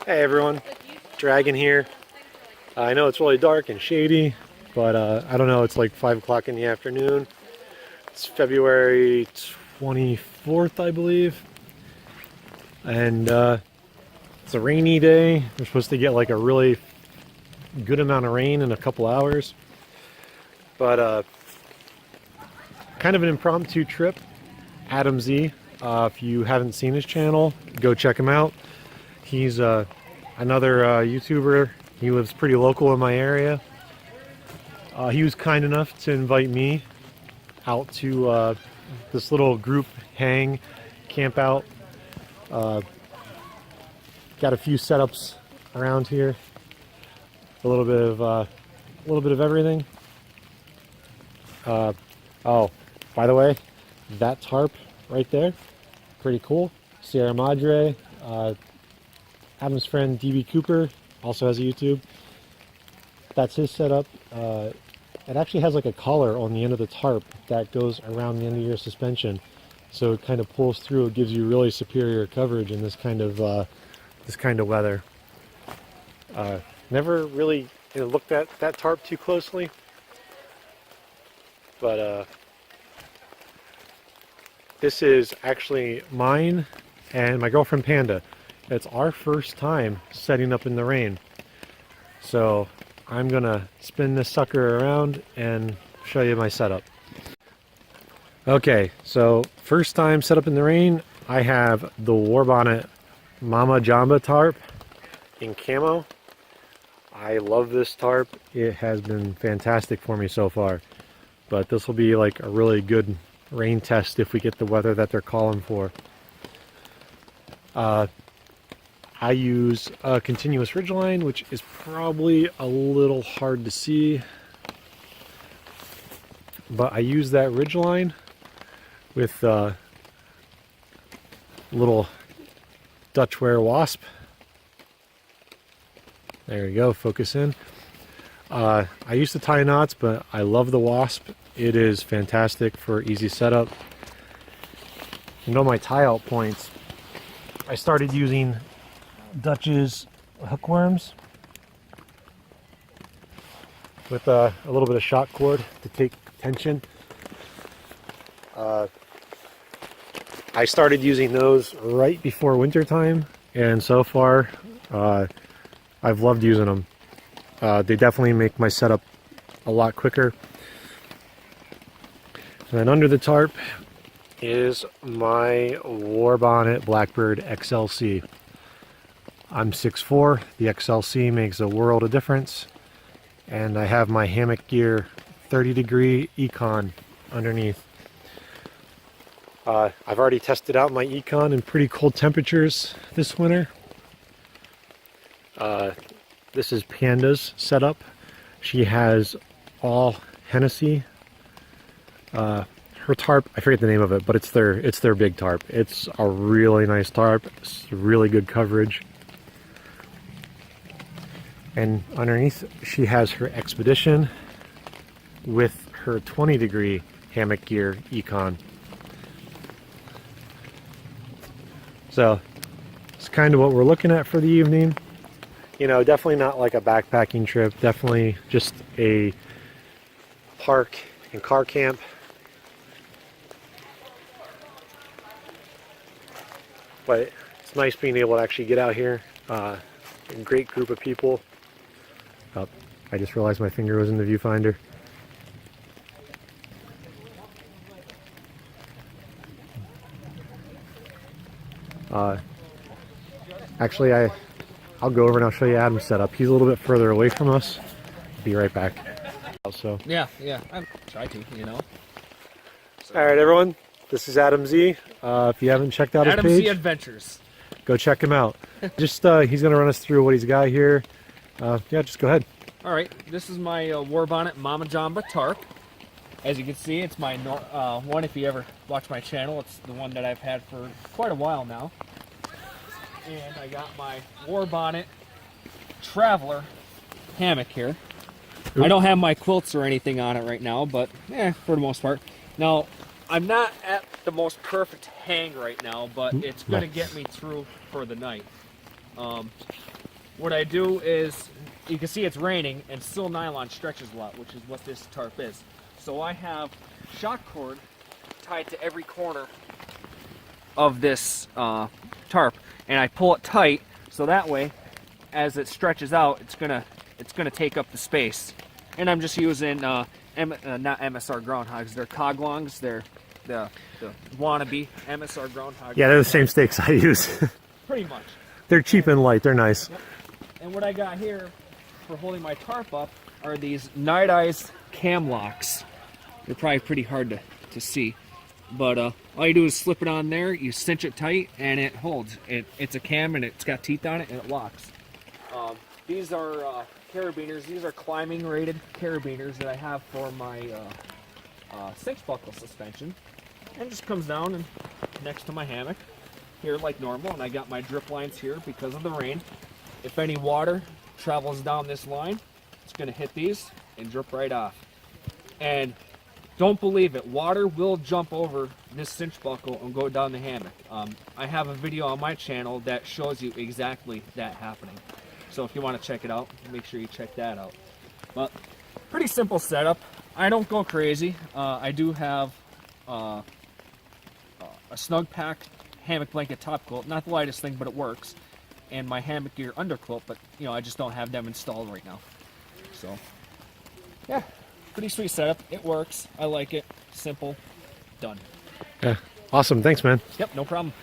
Hey everyone, Dragon here. I know it's really dark and shady, but I don't know, it's like 5 o'clock in the afternoon. It's February 24th, I believe. And it's a rainy day. We're supposed to get like a really good amount of rain in a couple hours. But kind of an impromptu trip. Adam Z. If you haven't seen his channel, go check him out. He's another YouTuber. He lives pretty local in my area. He was kind enough to invite me out to this little group hang, camp out. Got a few setups around here. A little bit of everything. Oh, by the way, that tarp right there, pretty cool. Sierra Madre. Adam's friend DB Cooper also has a YouTube. That's his setup. It actually has like a collar on the end of the tarp that goes around the end of your suspension, so it kind of pulls through. It gives you really superior coverage in this kind of weather. Never really looked at that tarp too closely, but this is actually mine and my girlfriend Panda. It's our first time setting up in the rain. So I'm gonna spin this sucker around and show you my setup. Okay, so first time set up in the rain, I have the Warbonnet Mama Jamba tarp in camo. I love this tarp. It has been fantastic for me so far. But this will be like a really good rain test if we get the weather that they're calling for. I use a continuous ridgeline, which is probably a little hard to see, but I use that ridgeline with a little Dutch wear wasp. There you go, focus in. I used to tie knots, but I love the wasp. It is fantastic for easy setup. And on my tie out points, I started using Dutch's hookworms with a little bit of shock cord to take tension. I started using those right before winter time, and so far I've loved using them. They definitely make my setup a lot quicker. And then under the tarp is my Warbonnet Blackbird XLC. I'm 6'4", the XLC makes a world of difference, and I have my hammock gear 30-degree Econ underneath. I've already tested out my Econ in pretty cold temperatures this winter. This is Panda's setup. She has all Hennessy. Her tarp, I forget the name of it, but it's their big tarp. It's a really nice tarp. It's really good coverage. And underneath, she has her Expedition with her 20-degree hammock gear Econ. So it's kind of what we're looking at for the evening. You know, definitely not like a backpacking trip. Definitely just a park and car camp. But it's nice being able to actually get out here. A great group of people. Oh, I just realized my finger was in the viewfinder. Actually, I'll go over and I'll show you Adam's setup. He's a little bit further away from us. Be right back. So yeah, I'm trying to, So. All right, everyone. This is Adam Z. If you haven't checked out his page, Adam Z Adventures. Go check him out. Just he's gonna run us through what he's got here. Yeah, just go ahead. All right, this is my Warbonnet Mama Jamba tarp. As you can see, it's my one. If you ever watch my channel, it's the one that I've had for quite a while now. And I got my Warbonnet Traveler hammock here. Ooh. I don't have my quilts or anything on it right now, but for the most part. Now, I'm not at the most perfect hang right now, but it's going to get me through for the night. What I do is, you can see it's raining and still nylon stretches a lot, which is what this tarp is. So I have shock cord tied to every corner of this tarp, and I pull it tight so that way as it stretches out it's gonna take up the space. And I'm just using not MSR groundhogs, they're coglongs, they're the wannabe MSR groundhogs. Yeah, they're the same stakes I use. Pretty much. They're cheap and light, they're nice. Yep. And what I got here for holding my tarp up are these Night Eyes cam locks. They're probably pretty hard to see, but all you do is slip it on there, you cinch it tight, and it holds. It's a cam and it's got teeth on it and it locks. These are carabiners. These are climbing rated carabiners that I have for my cinch buckle suspension, and it just comes down and next to my hammock here like normal. And I got my drip lines here because of the rain. If any water travels down this line, it's going to hit these and drip right off. And don't believe it, water will jump over this cinch buckle and go down the hammock. I have a video on my channel that shows you exactly that happening. So if you want to check it out, make sure you check that out. But pretty simple setup. I don't go crazy. I do have a snug pack hammock blanket top quilt, not the lightest thing, but it works. And my hammock gear under quilt, but you know, I just don't have them installed right now. So yeah, pretty sweet setup. It works. I like it. Simple. Done. Yeah, awesome. Thanks, man. Yep, no problem.